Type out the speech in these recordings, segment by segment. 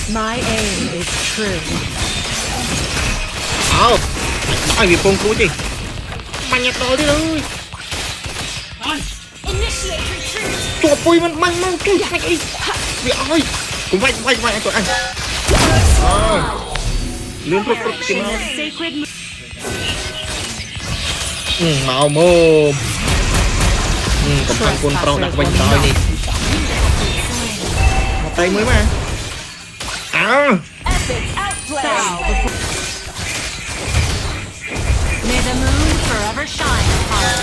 My aim is true. Ai bị phong cú gì mày nhặt đồ đi ơi chụp bùi mình măng măng cái gì vậy vì ơi cũng vay anh tụi anh lươn rút tìm màu mồm còn thằng con pro đặt bánh tỏi đi một tay mới mà May the moon forever shine upon us.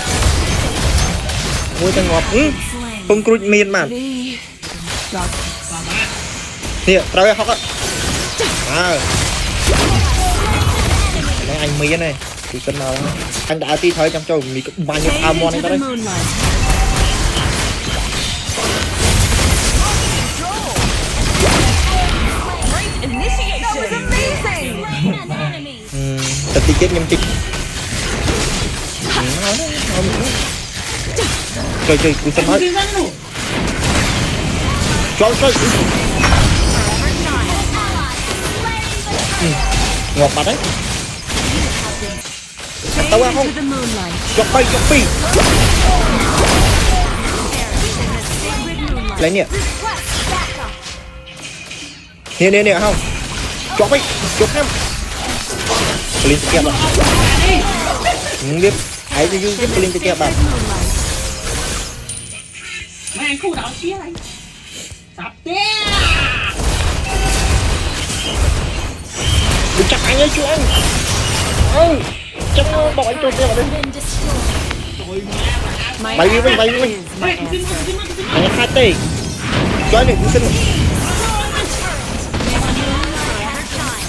Ôi ta ngọt không cruise miên mà nè rồi học á anh miên này thì cần nào anh đã đi thôi trong châu mình cũng bao nhiêu amon anh ta đấy tập đi chết nhâm chích trời cú sân nói trời ngọt mặt đấy tao qua không chọc pi lấy nè không chọc pi chọc em lên kẹp bạn biết hãy đi giúp lên kẹp bạn mày khu đảo kia này sập té đừng chặt anh ơi chú anh trong bỏ anh trốn kia vào đây bay đi anh hai tê cho anh đừng xin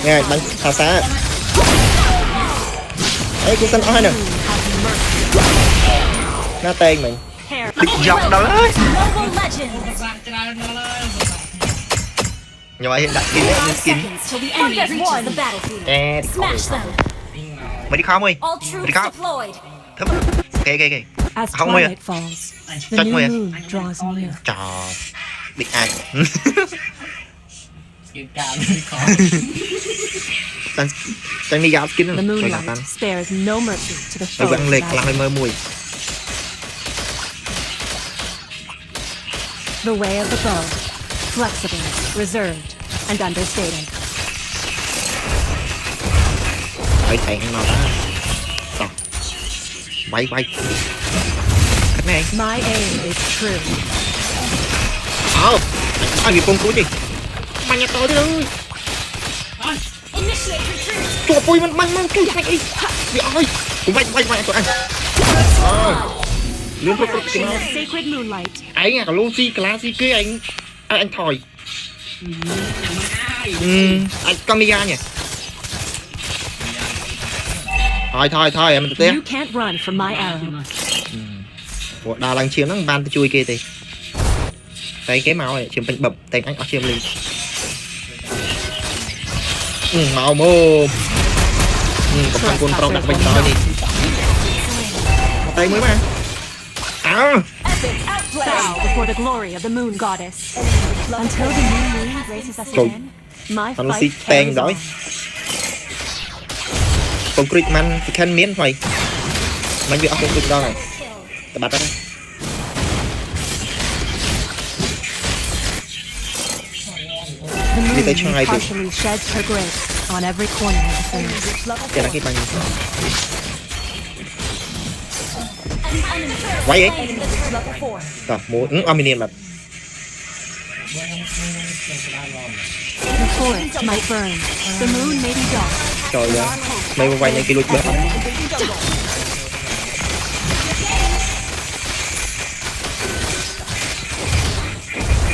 nghe bắn thả xa ấy cũng xin nói nè nó tên mình địch dọc đó đấy nhưng mà hiện đại skin đấy skin mày đi khám ơi mày đi khám thấm ok không mày chắc mày trời địch ai Tan đi gạo skin rồi là tan tôi vẫn lệch lại mơ mùi The way of the bow, flexible, reserved, and understated. Phải thẹn nào đó. Bay. Cái này. My aim is true. Ai bị phong cú gì? Mày nhặt đồ đi ơi. Chụp bùi mình măng cái gì vậy? Vì ơi, cũng vay tụi anh. Lươn rút tìm anh à, Lucy Classy kia anh thổi anh Camilla nhỉ thôi em mình té đà lăng chiếm nó ban chui kia thì tay cái màu này chiếm bánh bập tay anh ở chiếm lên màu mồm còn thằng con pro đặt bánh tỏi đi một tay mới mà bow before the glory of the moon goddess. Until the new moon graces us again, my fight carries on. Concrete man thì khen miến vậy. Mình bị áp concrete đó này. Ta bắt đó. The moon partially sheds her grace on every corner of the face. Cái là cái bằng quay ấy rồi mua aluminium mà The forest might burn, the moon may be dark. trời ơi mày quay những cái lụt bớt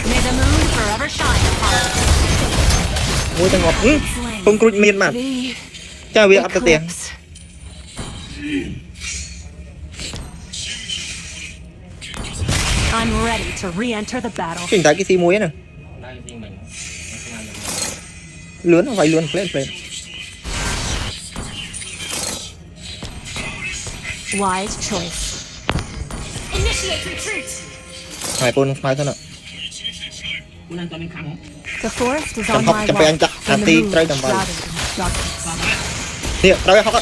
May the moon forever shine upon us. mua thằng ngọt không cruise miên mà chào việc áp tiền I'm ready to re-enter the battle. chuyển tới cái xi muối nè lướn không phải luôn lên Wise choice. initiate retreat hai con phai thôi nè กูนั่นตัวเป็นขำ The forest is Chăm on học, my chăm phải ăn watch chắc, when ăn the tí moon trái is tầm vàng. shrouded in darkness. เนี่ยเราไปเขาก็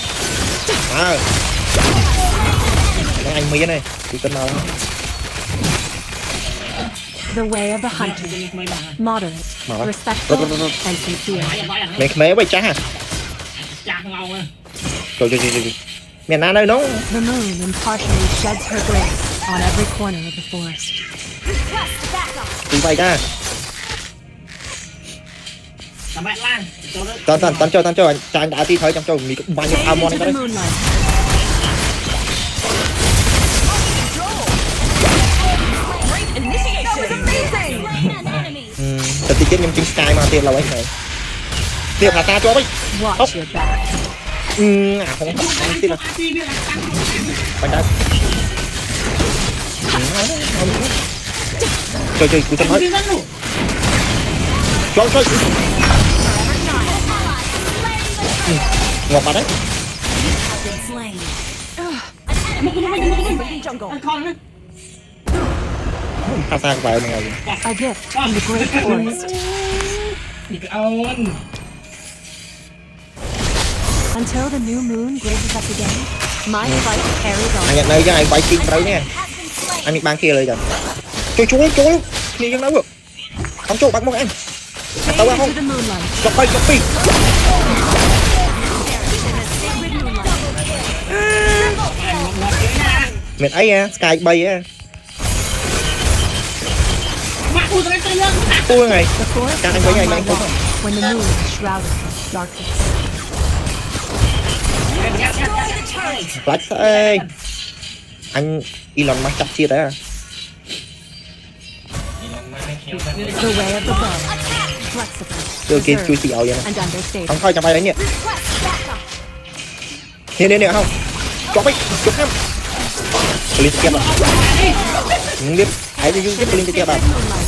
น้องanh Mỹ này thì tên nào The way of the hunter, จะมีไม่มา moderate, Mà respectful, and sincere. ไปอ่ะ mẹ mẹ vậy cha hả จากเราอ่ะ trời mẹ na nơi nó The moon impartially sheds her grace on every corner of the forest. đi vậy cha สบายล่างตัว tan cho cha anh đã đi thôi trong cho mình cũng bao nhiêu Fade amon into the đấy moonlight. tự ti chết nhưng chính sky mà tiền là ấy này tiền là ta cho ấy Watch your back. à không phải tiền là ที่พี่รักตั้ง bánh đá trời cú tâm hết ที่นั่นลูก cho ngọt vào đấy มึงไม่คอนนะ pha xa vào này A gift from the great forest. อีกเอา Until the new moon graces us again, my fight carries on. anh nhận đây cho anh quay kinh tới nè anh bị ban kiaเลยrồi chú đi dân đâu được không chú bắt một em Fade Tao qua into không? the moonlight. dọc đi mệt ấy à sky bay á มากูจะได้เตือน ui này The forest Các is anh với on nhau, my anh cũng watch when the moon is shrouded in darkness. lách ơi anh Elon Musk chắc chia đấy à The way of the bow, flexible, đưa kia chui reserved, xì ảo vậy nè and understated. không thôi trong bay đấy nhỉ nè không cho bay chụp ham lên kia bạn biết hãy đi giúp lên kia bạn Moonlight.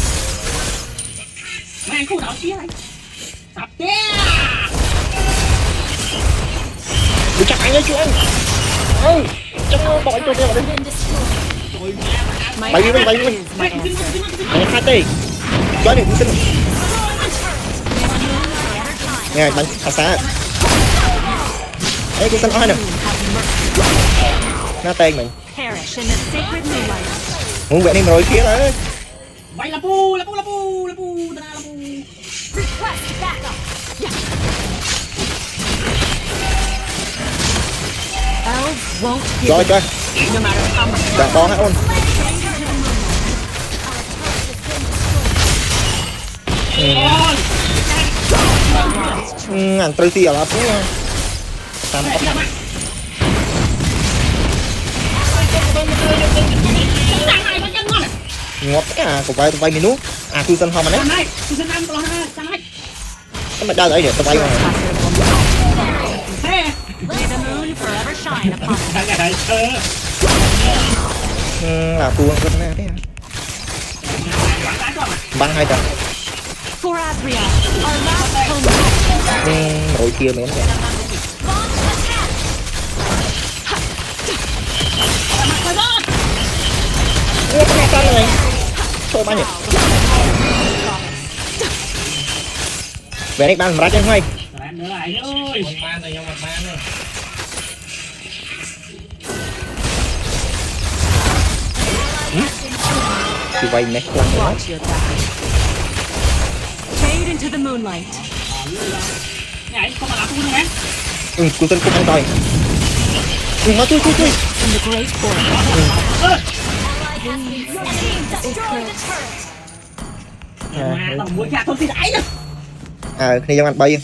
แม่งคู่เราเชี่ยอะไรสับเตี้ย Ui, chắc anh ấy chú anh ôi chắc nó bỏ anh cho vào đấy My Bay đi, bay attack đi. is my answer. anh hai tê cho điểm xin nghe bắn phá xá ấy cũng xin nói nè nó tên mình Perish in the sacred moonlight. muốn vẽ đi rồi kia đấy ไปละปูตาละปู Elves won't give rồi up, chơi no matter how much. chọn con hả ôn ăn tươi tìa là cũng tam ốc ngọt à của vay minút à tôi dân hoa mà đấy จำได้คุณจะนำตลอดจำได้ cái mà đa đấy để tôi vay mà Hey. May the moon forever shine upon us. ใช่เออ là phù rất nè thế หวังร้านก่อน băng hai trận For Adria, our last home. nội kia mến rồi ไปบ้าน ui cái này sao này thôi bao nhiêu về đây ban ra chân ngay แรงเนื้อไหลเอ้ยบ้านเลยยังบ้านเลย thì vay mét lăng rồi Watch your back. Fade into the moonlight. ไหนเข้ามาหลับกูได้ไหม cô tên cũng ăn rồi nó chui In the great forest. มาต้องบุญยาทนที่ไหนเนี่ย à này trong ăn bay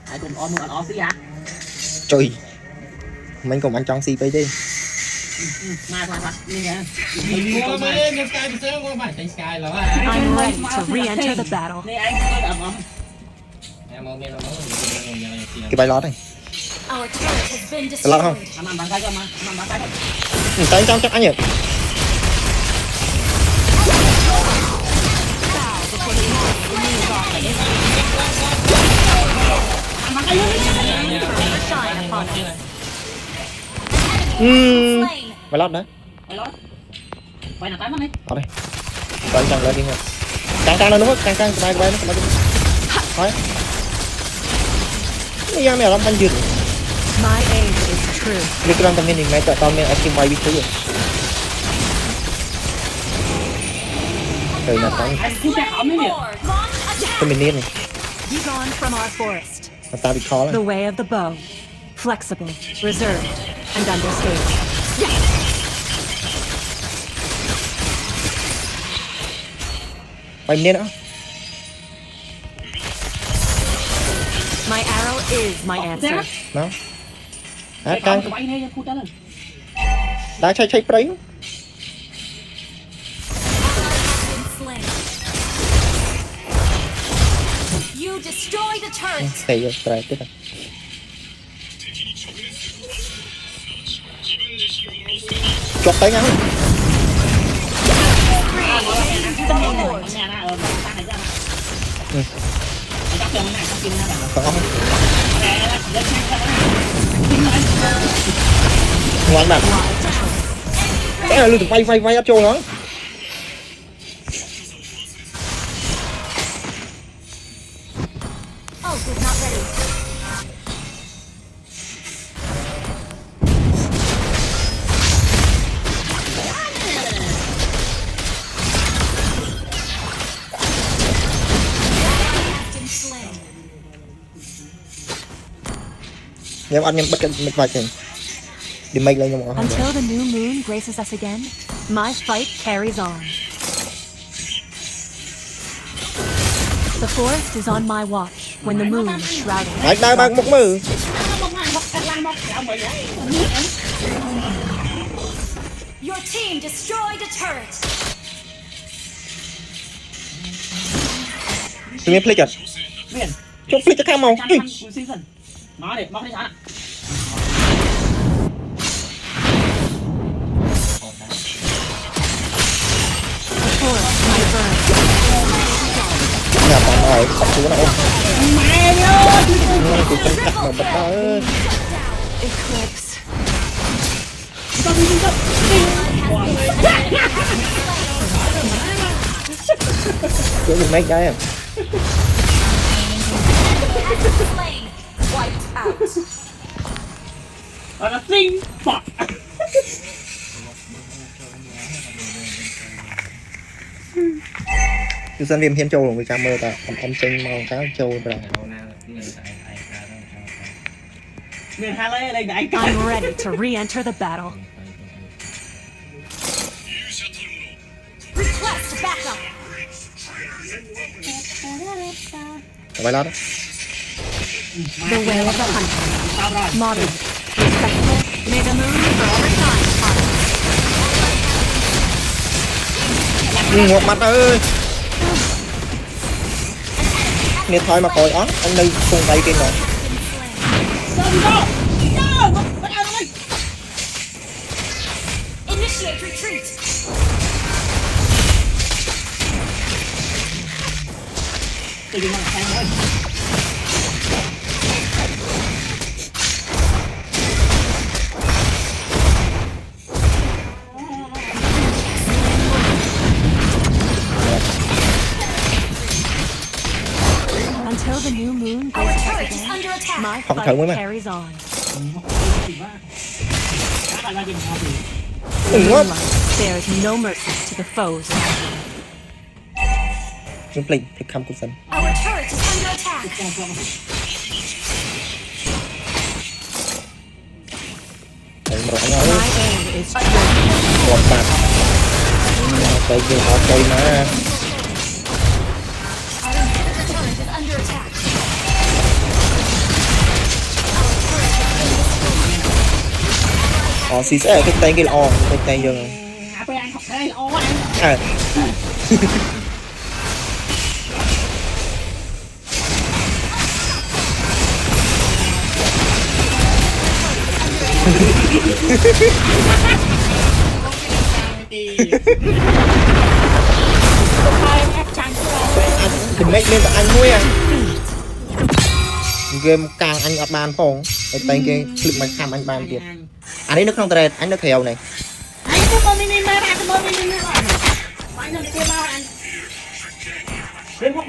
ไอ้กลุ่มออมมึงออมสิฮะ trời mình cùng ăn trong xì đi มานี่ไง I'm ready to re-enter the battle. นี่ไอ้ก็ออม cái bay lót này Our turret has been cái lót không destroyed. มันบางใจก็มามันบางใจก็ tới trong chắc ăn nhỉ Forever shine upon us. Slain. bay lót đấy Quay lót. Quay nào tán nó đi. Ở đây. Quay càng lên đi nha. Càng lên nữa, càng bay nó thôi. Cái giang này làm bánh dừa. My aim is true. Việc làm tầm nhìn này tại tao mình active bay biết thế rồi. Rồi là tao Anh cứ chạy hỏng đấy nè. cái mình này. Be gone from our forest. Mà tao bị khó lắm. The way of the bow. Flexible, reserved, and understated. Bay mình nữa. My arrow is my answer. Đó. Chạy Càng hỏng quay này phút đó lên. đá chạy prey. You destroy the turret. Xảy ra prey tức là. Chọc tay nhau. Có. Ngoan bạn. Cái này lưu được vay áp trôi nó. Oh, it's not ready. Nhưng anh em bắt cái mệt vài chừng. Đi make lên cho mọi người. Until the new moon graces us again, my fight carries on. The forest is on my watch when the moon is shrouded. Đấy, đang bằng một mừ. Your team destroyed a turret. Tụi mình flick à? Miền. Chúc flick cho khang màu. Chăn khăn season. Nó để móc đi chán ạ. The forest might burn. Nhà bạn ơi, sắp xuống nào. Mẹ ơi. Tụi mình cắt mà bật ra ơi. Eclipse. Sao đi đi. Chứ mình make đây à. Slain. Wiped out. Và nó xinh. Bọt. Chứ dân viêm hiên châu rồi với camera ta âm tranh màu cá châu rồi. Miền Hà Lê đây đại ca. I'm ready to re-enter the battle. Request backup. Vậy đó. The way of the hunter. Tao rồi. Modern. Respectable. May the moon forever shine upon us. Ngọt mặt ơi. Nghe thôi mà coi ó, anh đi cùng tay kia rồi. Sao đi đâu? Đâu? Bắt đầu rồi. Initiate retreat. Tự nhiên mà sang thôi. Until the new moon Our graces us turret is again, under attack. my Không fight thử mới mà. carries on. Các bạn ra nhìn họ thì Đừng quá. Moonlight spares no mercy to the foes. Chúng play thì không có sân. Our turret is under attack. con con Đấy, rõ nhau. My aim is true. Ngọt mặt. Đây kia họ chơi mà. The turret is under attack. Họ xí sẽ cái tay kia là on, cái tay giờ. à bây anh học đây ô anh À. Đừng make lên anh nuôi à. Game càng anh ở bàn phòng. Cái tay kia click mà tham anh bànទៀត. Anh ấy nó không tệ, anh nó theo này. con đi ra con đi ra. Bạn đừng kêu bao anh. Đừng học